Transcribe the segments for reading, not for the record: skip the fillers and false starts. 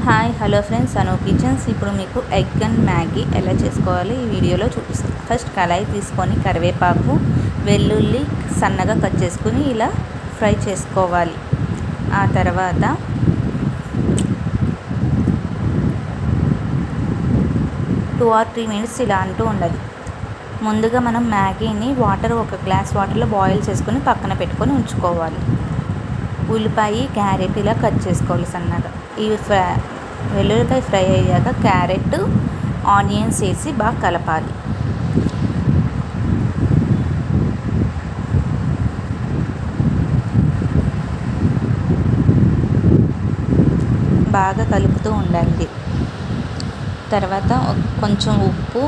Hi hello friends, అను kitchens. ఇప్పుడు మీకు egg and Maggi ఎలా చేసుకోవాలి ఈ వీడియోలో చూపిస్తాను. ఫస్ట్ కళాయి తీసుకొని కరివేపాకు, వెల్లుల్లి సన్నగా కట్ చేసుకుని ఇలా ఫ్రై చేసుకోవాలి. ఆ తర్వాత టూ ఆర్ 3 మినిట్స్ ఇలా అంటూ ఉండాలి. ముందుగా మనం మ్యాగీని ఒక గ్లాస్ వాటర్లో బాయిల్ చేసుకొని పక్కన పెట్టుకొని ఉంచుకోవాలి. ఉల్లిపాయ, క్యారెట్ ఇలా కట్ చేసుకోవాలి సన్నగా. ఇవి వెల్లుల్లిపాయ ఫ్రై అయ్యాక క్యారెట్, ఆనియన్స్ వేసి బాగా కలపాలి. బాగా కలుపుతూ ఉండాలి. తర్వాత కొంచెం ఉప్పు,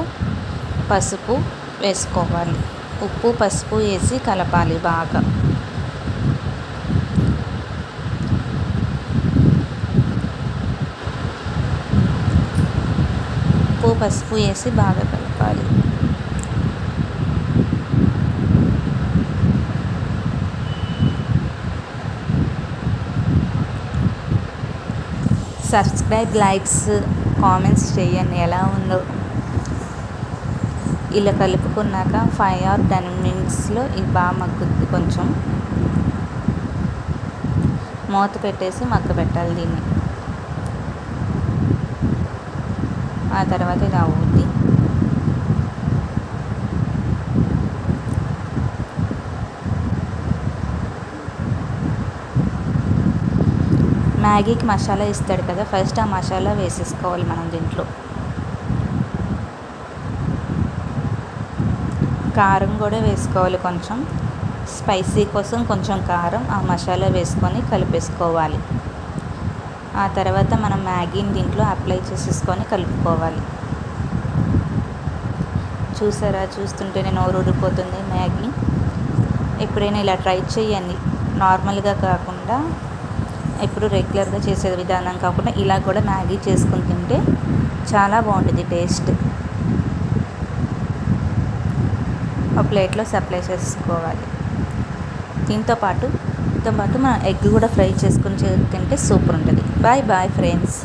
పసుపు వేసుకోవాలి. ఉప్పు, పసుపు వేసి కలపాలి బాగా. ఉప్పు, పసుపు వేసి బాగా కలపాలి. సబ్స్క్రైబ్, లైక్స్, కామెంట్స్ చేయండి ఎలా ఉందో. ఇలా కలుపుకున్నాక 5 or 10 మినిట్స్లో ఇది బాగా మగ్గుద్ది. కొంచెం మూత పెట్టేసి పెట్టాలి దీన్ని. ఆ తర్వాత ఇది అవుద్ది. మ్యాగీకి మసాలా ఇస్తాడు కదా, ఫస్ట్ ఆ మసాలా వేసేసుకోవాలి మనం దీంట్లో. కారం కూడా వేసుకోవాలి, కొంచెం స్పైసీ కోసం కొంచెం కారం ఆ మసాలా వేసుకొని కలిపేసుకోవాలి. ఆ తర్వాత మనం మ్యాగీని దీంట్లో అప్లై చేసేసుకొని కలుపుకోవాలి. చూసారా, చూస్తుంటేనే నోరు ఊడిపోతుంది మ్యాగీ. ఎప్పుడైనా ఇలా ట్రై చేయండి. నార్మల్గా కాకుండా, ఇప్పుడు రెగ్యులర్గా చేసే విధానం కాకుండా ఇలా కూడా మ్యాగీ చేసుకుని తింటే చాలా బాగుంటుంది టేస్ట్. ఒక ప్లేట్లో సప్లై చేసుకోవాలి. దీంతో పాటు మనం ఎగ్ కూడా ఫ్రై చేసుకుని తింటే సూపర్ ఉంటుంది. Bye bye friends.